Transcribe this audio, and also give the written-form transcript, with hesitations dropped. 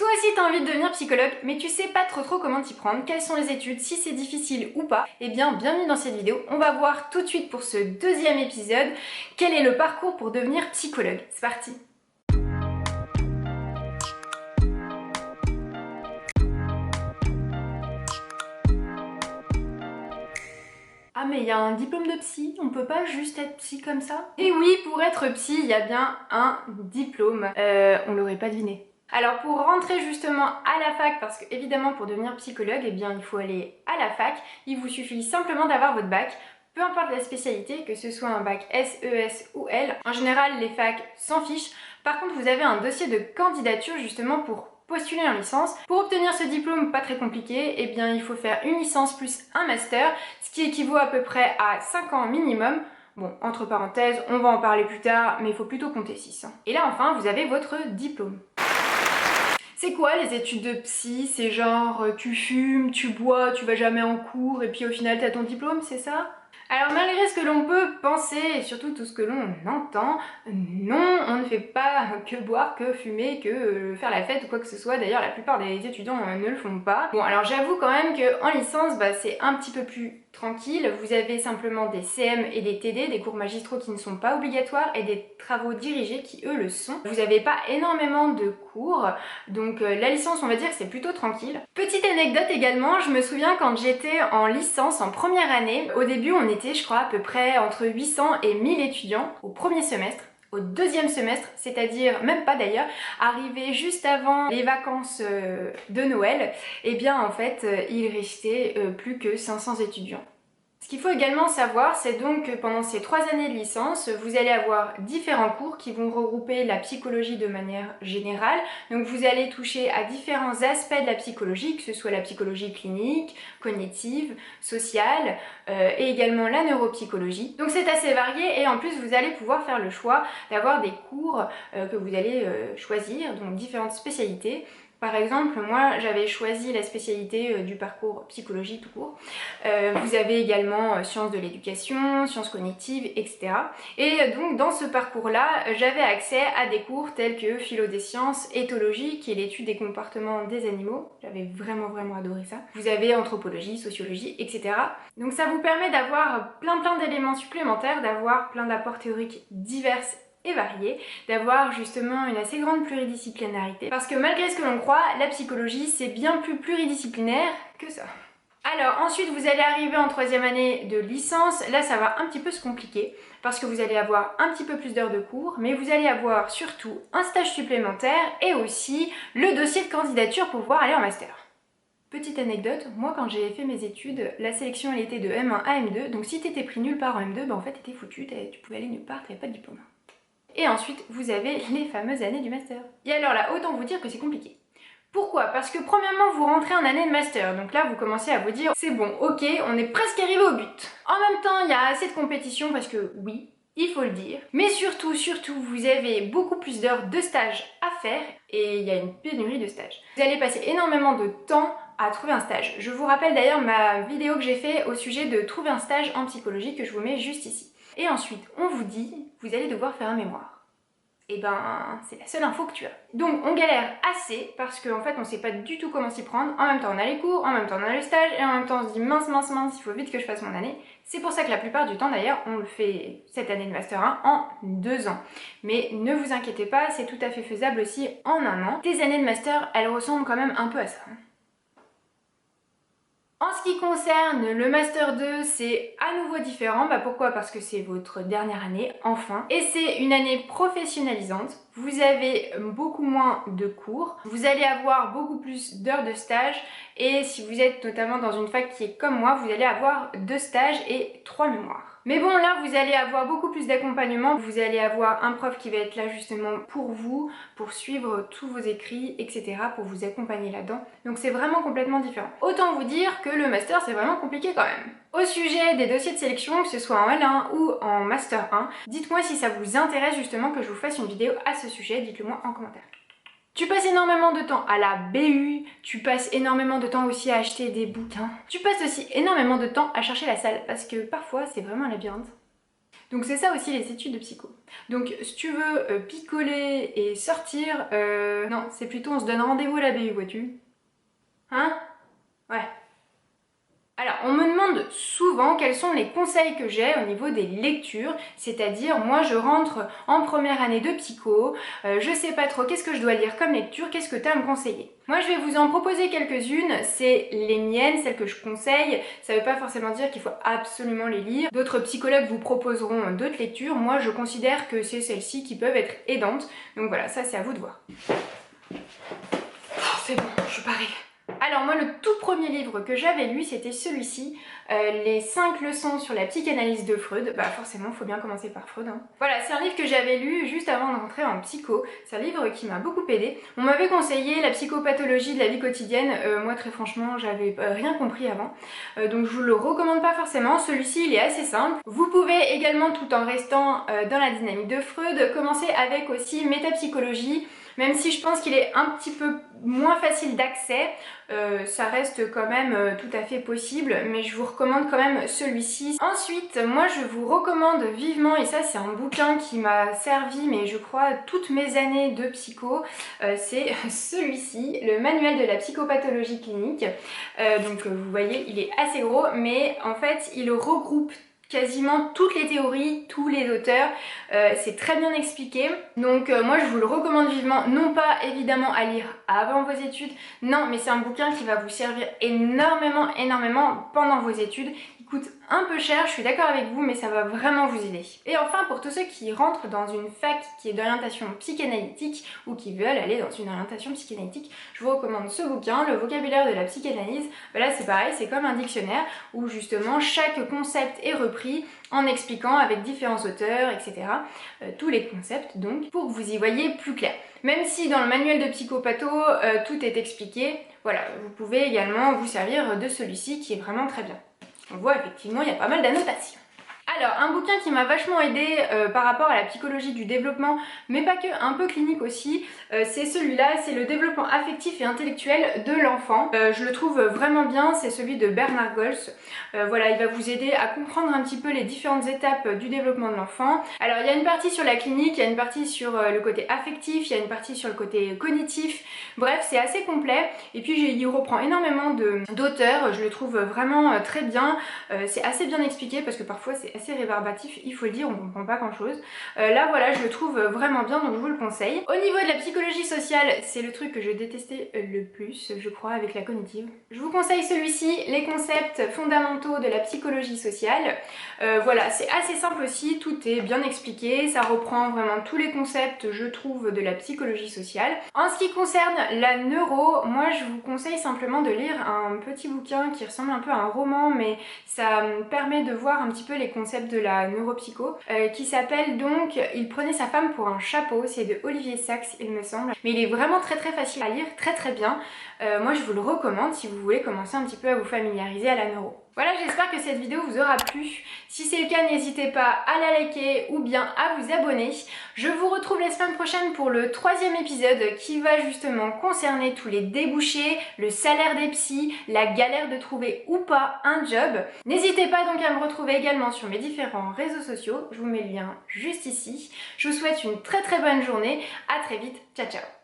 Toi aussi t'as envie de devenir psychologue, mais tu sais pas trop comment t'y prendre, quelles sont les études, si c'est difficile ou pas, eh bien bienvenue dans cette vidéo. On va voir tout de suite pour ce deuxième épisode quel est le parcours pour devenir psychologue. C'est parti! Ah mais il y a un diplôme de psy, on peut pas juste être psy comme ça? Et oui, pour être psy, il y a bien un diplôme. On l'aurait pas deviné. Alors pour rentrer justement à la fac, parce que évidemment pour devenir psychologue, eh bien il faut aller à la fac, il vous suffit simplement d'avoir votre bac, peu importe la spécialité, que ce soit un bac S, ES ou L. En général, les facs s'en fichent. Par contre, vous avez un dossier de candidature justement pour postuler en licence. Pour obtenir ce diplôme pas très compliqué, eh bien il faut faire une licence plus un master, ce qui équivaut à peu près à 5 ans minimum. Bon, entre parenthèses, on va en parler plus tard, mais il faut plutôt compter 6. Et là enfin, vous avez votre diplôme. C'est quoi les études de psy? C'est genre tu fumes, tu bois, tu vas jamais en cours et puis au final t'as ton diplôme, c'est ça? Alors malgré ce que l'on peut penser et surtout tout ce que l'on entend, non, on ne fait pas que boire, que fumer, que faire la fête ou quoi que ce soit. D'ailleurs la plupart des étudiants ne le font pas. Bon alors j'avoue quand même qu'en licence c'est un petit peu plus tranquille. Vous avez simplement des CM et des TD, des cours magistraux qui ne sont pas obligatoires et des travaux dirigés qui eux le sont. Vous n'avez pas énormément de cours, donc la licence on va dire que c'est plutôt tranquille. Petite anecdote également, je me souviens quand j'étais en licence en première année, au début on était je crois à peu près entre 800 et 1000 étudiants au premier semestre. Au deuxième semestre, c'est-à-dire même pas d'ailleurs, arrivé juste avant les vacances de Noël, eh bien en fait il restait plus que 500 étudiants. Ce qu'il faut également savoir, c'est donc que pendant ces 3 années de licence, vous allez avoir différents cours qui vont regrouper la psychologie de manière générale. Donc vous allez toucher à différents aspects de la psychologie, que ce soit la psychologie clinique, cognitive, sociale et également la neuropsychologie. Donc c'est assez varié et en plus vous allez pouvoir faire le choix d'avoir des cours que vous allez choisir, donc différentes spécialités. Par exemple, moi j'avais choisi la spécialité du parcours psychologie tout court. Vous avez également sciences de l'éducation, sciences cognitives, etc. Et donc dans ce parcours-là, j'avais accès à des cours tels que philo des sciences, éthologie, qui est l'étude des comportements des animaux. J'avais vraiment adoré ça. Vous avez anthropologie, sociologie, etc. Donc ça vous permet d'avoir plein d'éléments supplémentaires, d'avoir plein d'apports théoriques divers et variés, d'avoir justement une assez grande pluridisciplinarité. Parce que malgré ce que l'on croit, la psychologie c'est bien plus pluridisciplinaire que ça. Alors ensuite vous allez arriver en 3e année de licence, là ça va un petit peu se compliquer parce que vous allez avoir un petit peu plus d'heures de cours, mais vous allez avoir surtout un stage supplémentaire et aussi le dossier de candidature pour pouvoir aller en master. Petite anecdote, moi quand j'ai fait mes études, la sélection elle était de M1 à M2, donc si t'étais pris nulle part en M2, en fait t'étais foutu, tu pouvais aller nulle part, t'avais pas de diplôme. Et ensuite, vous avez les fameuses années du master. Et alors là, autant vous dire que c'est compliqué. Pourquoi? Parce que premièrement, vous rentrez en année de master, donc là vous commencez à vous dire c'est bon, ok, on est presque arrivé au but. En même temps, il y a assez de compétition parce que oui, il faut le dire, mais surtout, vous avez beaucoup plus d'heures de stage à faire et il y a une pénurie de stages. Vous allez passer énormément de temps à trouver un stage. Je vous rappelle d'ailleurs ma vidéo que j'ai fait au sujet de trouver un stage en psychologie que je vous mets juste ici. Et ensuite, on vous dit, vous allez devoir faire un mémoire. Et ben, c'est la seule info que tu as. Donc on galère assez parce qu'en fait on sait pas du tout comment s'y prendre. En même temps on a les cours, en même temps on a le stage et en même temps on se dit mince, il faut vite que je fasse mon année. C'est pour ça que la plupart du temps d'ailleurs on le fait cette année de Master 1 en 2 ans. Mais ne vous inquiétez pas, c'est tout à fait faisable aussi en 1 an. Tes années de Master, elles ressemblent quand même un peu à ça. En ce qui concerne le Master 2, c'est à nouveau différent. Pourquoi? Parce que c'est votre dernière année, enfin. Et c'est une année professionnalisante. Vous avez beaucoup moins de cours. Vous allez avoir beaucoup plus d'heures de stage. Et si vous êtes notamment dans une fac qui est comme moi, vous allez avoir 2 stages et 3 mémoires. Mais bon, là, vous allez avoir beaucoup plus d'accompagnement. Vous allez avoir un prof qui va être là justement pour vous, pour suivre tous vos écrits, etc., pour vous accompagner là-dedans. Donc c'est vraiment complètement différent. Autant vous dire que le master, c'est vraiment compliqué quand même. Au sujet des dossiers de sélection, que ce soit en L1 ou en Master 1, dites-moi si ça vous intéresse justement que je vous fasse une vidéo à ce sujet, dites-le moi en commentaire. Tu passes énormément de temps à la BU, tu passes énormément de temps aussi à acheter des bouquins. Tu passes aussi énormément de temps à chercher la salle parce que parfois c'est vraiment un labyrinthe. Donc c'est ça aussi les études de psycho. Donc si tu veux picoler et sortir, non, c'est plutôt on se donne rendez-vous à la BU, vois-tu? Hein? Ouais. Alors, on me demande souvent quels sont les conseils que j'ai au niveau des lectures, c'est-à-dire moi je rentre en première année de psycho, je sais pas trop qu'est-ce que je dois lire comme lecture, qu'est-ce que tu as à me conseiller? Moi je vais vous en proposer quelques-unes, c'est les miennes, celles que je conseille, ça veut pas forcément dire qu'il faut absolument les lire. D'autres psychologues vous proposeront d'autres lectures, moi je considère que c'est celles-ci qui peuvent être aidantes, donc voilà, ça c'est à vous de voir. Oh, c'est bon, je parie. Alors moi le tout premier livre que j'avais lu c'était celui-ci, les 5 leçons sur la psychanalyse de Freud. Bah forcément faut bien commencer par Freud hein. Voilà, c'est un livre que j'avais lu juste avant de rentrer en psycho, c'est un livre qui m'a beaucoup aidé. On m'avait conseillé la psychopathologie de la vie quotidienne, moi très franchement j'avais rien compris avant, donc je vous le recommande pas forcément. Celui-ci il est assez simple. Vous pouvez également, tout en restant dans la dynamique de Freud, commencer avec aussi métapsychologie. Même si je pense qu'il est un petit peu moins facile d'accès, ça reste quand même tout à fait possible, mais je vous recommande quand même celui-ci. Ensuite, moi je vous recommande vivement, et ça c'est un bouquin qui m'a servi, mais je crois toutes mes années de psycho, c'est celui-ci, le manuel de la psychopathologie clinique. Donc vous voyez, il est assez gros, mais en fait il regroupe quasiment toutes les théories, tous les auteurs, c'est très bien expliqué. Donc moi je vous le recommande vivement, non pas évidemment à lire avant vos études, non, mais c'est un bouquin qui va vous servir énormément pendant vos études. Il coûte un peu cher, je suis d'accord avec vous, mais ça va vraiment vous aider. Et enfin, pour tous ceux qui rentrent dans une fac qui est d'orientation psychanalytique ou qui veulent aller dans une orientation psychanalytique, je vous recommande ce bouquin, Le vocabulaire de la psychanalyse. Là c'est pareil, c'est comme un dictionnaire où justement chaque concept est repris en expliquant avec différents auteurs, etc. Tous les concepts donc, pour que vous y voyez plus clair. Même si dans le manuel de psychopatho, tout est expliqué, voilà, vous pouvez également vous servir de celui-ci qui est vraiment très bien. On voit effectivement il y a pas mal d'annotations. Alors, un bouquin qui m'a vachement aidé par rapport à la psychologie du développement, mais pas que, un peu clinique aussi, c'est celui-là, c'est le développement affectif et intellectuel de l'enfant. Je le trouve vraiment bien, c'est celui de Bernard Gols. Voilà, il va vous aider à comprendre un petit peu les différentes étapes du développement de l'enfant. Alors, il y a une partie sur la clinique, il y a une partie sur le côté affectif, il y a une partie sur le côté cognitif. Bref, c'est assez complet. Et puis, il reprend énormément d'auteurs, je le trouve vraiment très bien. C'est assez bien expliqué parce que parfois c'est assez rébarbatif, il faut le dire, on comprend pas grand chose. Là voilà, je le trouve vraiment bien, donc je vous le conseille. Au niveau de la psychologie sociale, c'est le truc que je détestais le plus, je crois, avec la cognitive. Je vous conseille celui-ci, les concepts fondamentaux de la psychologie sociale. Voilà, c'est assez simple aussi, tout est bien expliqué, ça reprend vraiment tous les concepts, je trouve, de la psychologie sociale. En ce qui concerne la neuro, moi je vous conseille simplement de lire un petit bouquin qui ressemble un peu à un roman, mais ça permet de voir un petit peu les concepts de la neuropsycho, qui s'appelle donc Il prenait sa femme pour un chapeau, c'est de Olivier Sacks il me semble, mais il est vraiment très facile à lire, très bien. Moi je vous le recommande si vous voulez commencer un petit peu à vous familiariser à la neuro. Voilà, j'espère que cette vidéo vous aura plu. Si c'est le cas, n'hésitez pas à la liker ou bien à vous abonner. Je vous retrouve la semaine prochaine pour le 3e épisode qui va justement concerner tous les débouchés, le salaire des psys, la galère de trouver ou pas un job. N'hésitez pas donc à me retrouver également sur mes différents réseaux sociaux. Je vous mets le lien juste ici. Je vous souhaite une très bonne journée. À très vite. Ciao ciao.